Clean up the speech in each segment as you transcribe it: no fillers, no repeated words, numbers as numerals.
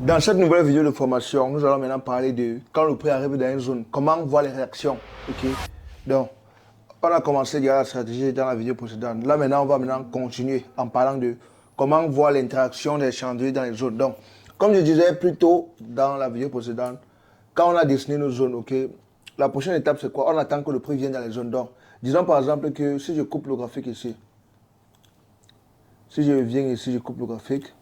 Dans cette nouvelle vidéo de formation, nous allons maintenant parler de quand le prix arrive dans une zone, comment voir les réactions. Ok. Donc, on a commencé déjà la stratégie dans la vidéo précédente. Là maintenant, on va maintenant continuer en parlant de comment voir l'interaction des chandeliers dans les zones. Donc, comme je disais plus tôt dans la vidéo précédente, quand on a dessiné nos zones, ok, la prochaine étape c'est quoi? On attend que le prix vienne dans les zones. Donc, disons par exemple que si je coupe le graphique ici, si je viens ici, je coupe le graphique.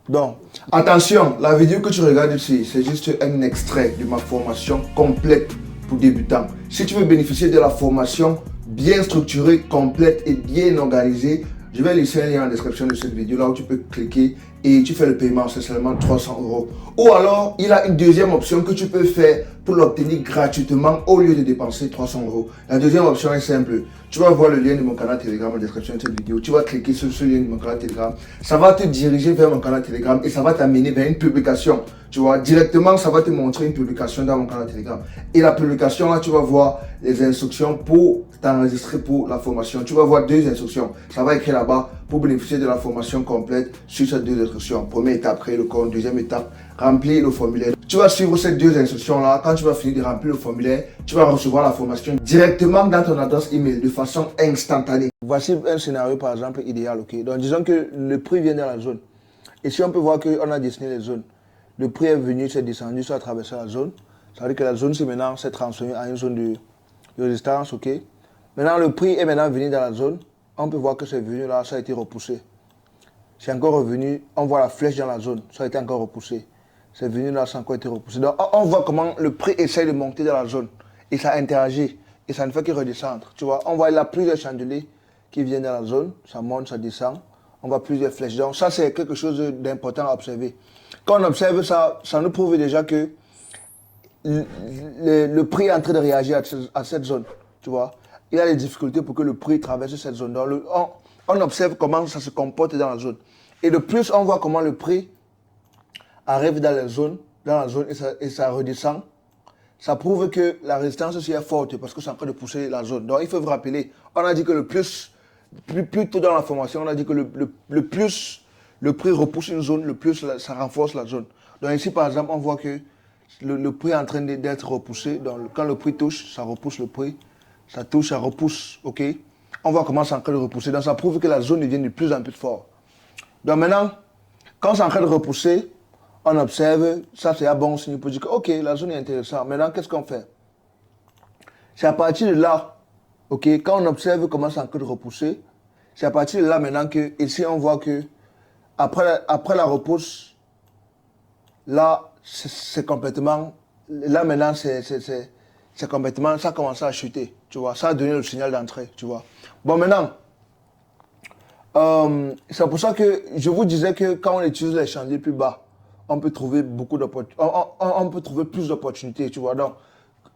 Donc, attention, la vidéo que tu regardes ici, c'est juste un extrait de ma formation complète pour débutants. Si tu veux bénéficier de la formation bien structurée, complète et bien organisée, je vais laisser un lien en description de cette vidéo là où tu peux cliquer et tu fais le paiement, c'est seulement 300 euros. Ou alors, il y a une deuxième option que tu peux faire pour l'obtenir gratuitement au lieu de dépenser 300 euros. La deuxième option est simple. Tu vas voir le lien de mon canal Telegram en description de cette vidéo. Tu vas cliquer sur ce lien de mon canal Telegram. Ça va te diriger vers mon canal Telegram et ça va t'amener vers une publication. Tu vois, directement, ça va te montrer une publication dans mon canal Telegram. Et la publication, là, tu vas voir les instructions pour t'enregistrer pour la formation. Tu vas voir deux instructions. Ça va écrire là-bas pour bénéficier de la formation complète sur ces deux instructions. Première étape, créer le compte. Deuxième étape, remplir le formulaire. Tu vas suivre ces deux instructions-là. Quand tu vas finir de remplir le formulaire, tu vas recevoir la formation directement dans ton adresse email de façon instantanée. Voici un scénario, par exemple, idéal. Ok. Donc, disons que le prix vient dans la zone. Et si on peut voir qu'on a dessiné les zones, le prix est venu, c'est descendu, ça a traversé la zone. Ça veut dire que la zone, c'est maintenant, s'est transformée en une zone de résistance. Ok. Maintenant, le prix est maintenant venu dans la zone. On peut voir que c'est venu là, ça a été repoussé. C'est encore revenu, on voit la flèche dans la zone, ça a été encore repoussé. C'est venu là, ça a encore été repoussé. Donc, on voit comment le prix essaye de monter dans la zone. Et ça interagit. Et ça ne fait que redescendre. Tu vois, on voit là plusieurs chandeliers qui viennent dans la zone. Ça monte, ça descend. On voit plusieurs flèches. Donc, ça, c'est quelque chose d'important à observer. Quand on observe ça, ça nous prouve déjà que le prix est en train de réagir à cette zone. Tu vois, il y a des difficultés pour que le prix traverse cette zone. Donc, on observe comment ça se comporte dans la zone. Et de plus, on voit comment le prix arrive dans la zone et ça redescend. Ça prouve que la résistance aussi est forte parce que c'est en train de pousser la zone. Donc, il faut vous rappeler, on a dit que le plus tôt dans la formation, on a dit que le plus le prix repousse une zone, le plus ça renforce la zone. Donc, ici, par exemple, on voit que le prix est en train d'être repoussé. Donc, quand le prix touche, ça repousse le prix. Ça touche, ça repousse, ok? On voit comment c'est en train de repousser. Donc, ça prouve que la zone devient de plus en plus forte. Donc, maintenant, quand c'est en train de repousser, on observe, ça c'est un bon signe pour dire que, ok, la zone est intéressante. Maintenant, qu'est-ce qu'on fait? C'est à partir de là, ok, quand on observe comment c'est en train de repousser, c'est à partir de là maintenant que, ici, on voit que, après la repousse, là, c'est complètement, là maintenant, c'est complètement, ça a commencé à chuter, tu vois. Ça a donné le signal d'entrée, tu vois. Bon, maintenant, c'est pour ça que je vous disais que quand on utilise les chandeliers plus bas, on peut trouver beaucoup d'opportunités, on peut trouver plus d'opportunités, tu vois. Donc,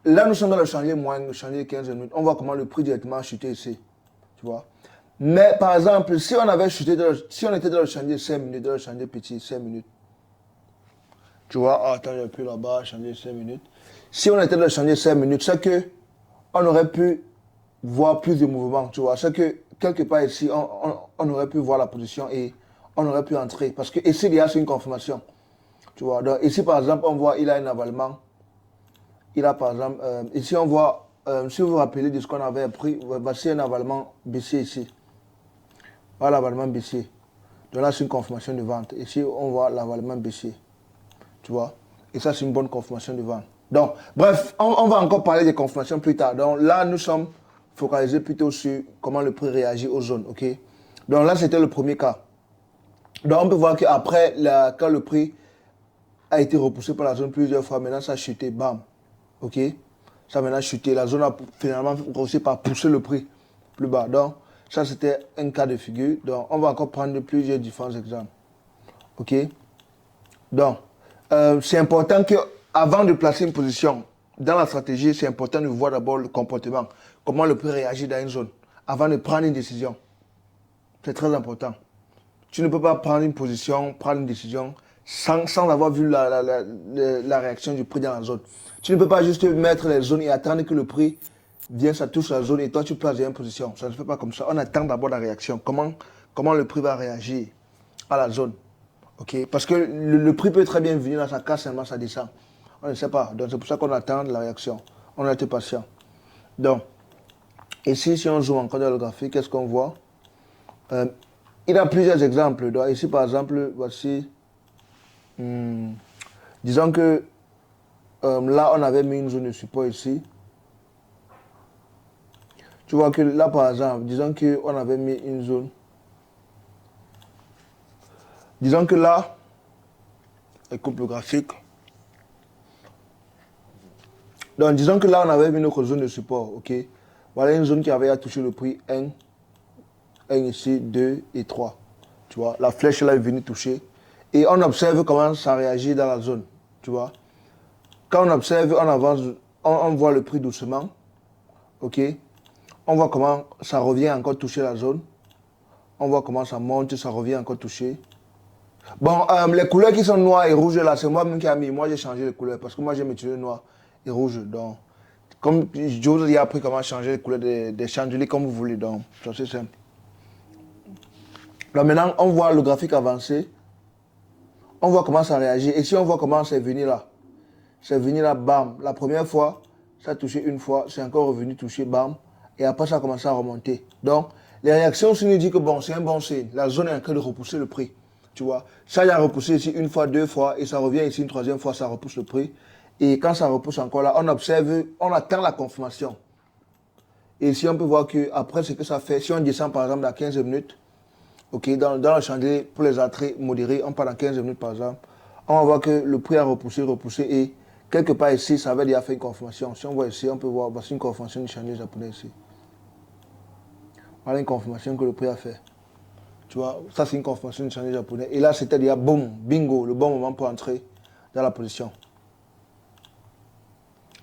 là, nous sommes dans le chandelier moyen, le chandelier 15 minutes. On voit comment le prix directement a chuté ici, tu vois. Mais, par exemple, si on avait chuté, si on était dans le chandelier 5 minutes, dans le chandelier petit, 5 minutes, tu vois, attends, j'ai plus là-bas, chandelier 5 minutes. Si on était dans le chandelier 5 minutes, c'est que on aurait pu voir plus de mouvements, tu vois. C'est que quelque part ici, on aurait pu voir la position et on aurait pu entrer. Parce que ici, il y a une confirmation. Tu vois. Donc ici, par exemple, on voit il a un avalement. Il a, par exemple, ici, on voit, si vous vous rappelez de ce qu'on avait pris, voici un avalement baissier ici. Voilà l'avalement baissier. Donc là, c'est une confirmation de vente. Ici, on voit l'avalement baissier. Tu vois. Et ça, c'est une bonne confirmation de vente. Donc, bref, on va encore parler des confirmations plus tard. Donc là, nous sommes focalisés plutôt sur comment le prix réagit aux zones, ok? Donc là, c'était le premier cas. Donc on peut voir qu'après, quand le prix a été repoussé par la zone plusieurs fois, maintenant ça a chuté, bam, ok? Ça a maintenant chuté, la zone a finalement réussi par pousser le prix plus bas. Donc ça, c'était un cas de figure. Donc on va encore prendre plusieurs différents exemples, ok? Donc, c'est important que avant de placer une position dans la stratégie, c'est important de voir d'abord le comportement, comment le prix réagit dans une zone, avant de prendre une décision. C'est très important. Tu ne peux pas prendre une position, prendre une décision sans avoir vu la réaction du prix dans la zone. Tu ne peux pas juste mettre les zones et attendre que le prix vienne, ça touche la zone et toi tu places une position. Ça ne se fait pas comme ça. On attend d'abord la réaction. Comment le prix va réagir à la zone. Ok, parce que le prix peut très bien venir dans sa casse, seulement ça descend. On ne sait pas. Donc c'est pour ça qu'on attend la réaction. On a été patient. Donc, ici, si on joue encore dans le graphique, qu'est-ce qu'on voit? Il y a plusieurs exemples. Donc, ici, par exemple, voici. Disons que là, on avait mis une zone de support ici. Tu vois que là, par exemple, disons qu'on avait mis une zone. Disons que là, elle coupe le graphique. Donc, disons que là, on avait mis notre zone de support, ok? Voilà une zone qui avait à toucher le prix 1, 1 ici, 2 et 3. Tu vois, la flèche là est venue toucher. Et on observe comment ça réagit dans la zone, tu vois. Quand on observe, on avance, on voit le prix doucement, ok? On voit comment ça revient encore toucher la zone. On voit comment ça monte, ça revient encore toucher. Bon, les couleurs qui sont noires et rouges là, c'est moi-même qui ai mis. Moi, j'ai changé les couleurs parce que moi, j'aime utiliser noir et rouge. Donc, comme je vous ai appris comment changer les couleurs des chandeliers comme vous voulez. Donc, c'est assez simple. Donc, maintenant, on voit le graphique avancer. On voit comment ça réagit. Et si on voit comment c'est venu là, c'est venu là, bam. La première fois, ça a touché une fois, c'est encore revenu toucher, bam. Et après, ça a commencé à remonter. Donc, les réactions, si nous dit que bon, c'est un bon signe. La zone est en train de repousser le prix. Tu vois, ça, il a repoussé ici une fois, deux fois, et ça revient ici une troisième fois, ça repousse le prix. Et quand ça repousse encore là, on observe, on attend la confirmation. Et ici, on peut voir qu'après ce que ça fait, si on descend par exemple dans 15 minutes, ok, dans le chandelier, pour les attraits modérés, on part dans 15 minutes par exemple, on va voir que le prix a repoussé, et quelque part ici, ça avait déjà fait une confirmation. Si on voit ici, on peut voir, voici une confirmation du chandelier japonais ici. Voilà une confirmation que le prix a fait. Tu vois, ça c'est une confirmation du chandelier japonais. Et là, c'était déjà boum, bingo, le bon moment pour entrer dans la position.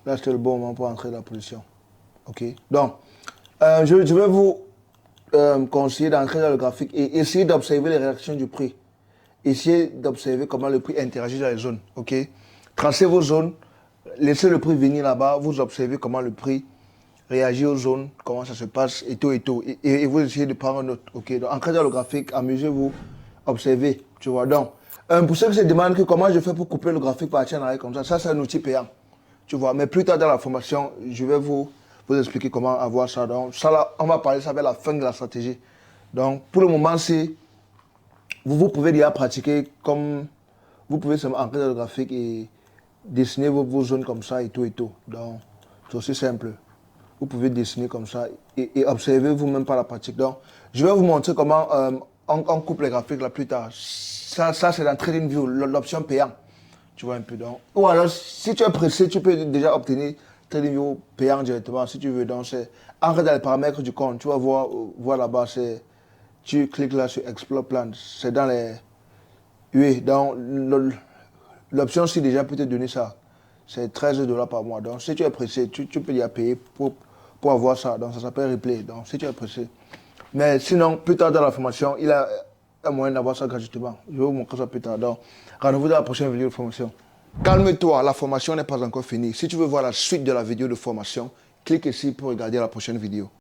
Là, c'était le bon moment pour entrer dans la position. Ok. Donc, je vais vous conseiller d'entrer dans le graphique et essayer d'observer les réactions du prix. Essayez d'observer comment le prix interagit dans les zones. Ok. Tracez vos zones, laissez le prix venir là-bas, vous observez comment le prix réagit aux zones, comment ça se passe et tout et tout. Et vous essayez de prendre note. Ok. Donc, entrez dans le graphique, amusez-vous, observez. Tu vois. Donc, pour ceux qui se demandent que comment je fais pour couper le graphique par channel comme ça c'est un outil payant. Tu vois, mais plus tard dans la formation, je vais vous expliquer comment avoir ça. Donc, ça là, on va parler ça vers la fin de la stratégie. Donc, pour le moment, si vous pouvez déjà pratiquer comme vous pouvez seulement entrer dans le graphique et dessiner vos zones comme ça et tout et tout. Donc, c'est aussi simple. Vous pouvez dessiner comme ça et observer vous-même par la pratique. Donc, je vais vous montrer comment on coupe les graphiques là plus tard. Ça c'est dans TradingView, l'option payante. Tu vois un peu donc. Ou alors, si tu es pressé, tu peux déjà obtenir TradingView payant directement si tu veux. Donc, c'est entre dans les paramètres du compte. Tu vas voir là-bas, tu cliques là sur Explore Plan. C'est dans les. Oui, donc l'option ci déjà peut te donner ça. C'est 13 $ par mois. Donc, si tu es pressé, tu peux déjà payer pour avoir ça. Donc, ça s'appelle Replay. Donc, si tu es pressé. Mais sinon, plus tard dans la formation, il a un moyen d'avoir ça gratuitement. Je vais vous montrer ça plus tard. Donc, rendez-vous dans la prochaine vidéo de formation. Calme-toi, la formation n'est pas encore finie. Si tu veux voir la suite de la vidéo de formation, clique ici pour regarder la prochaine vidéo.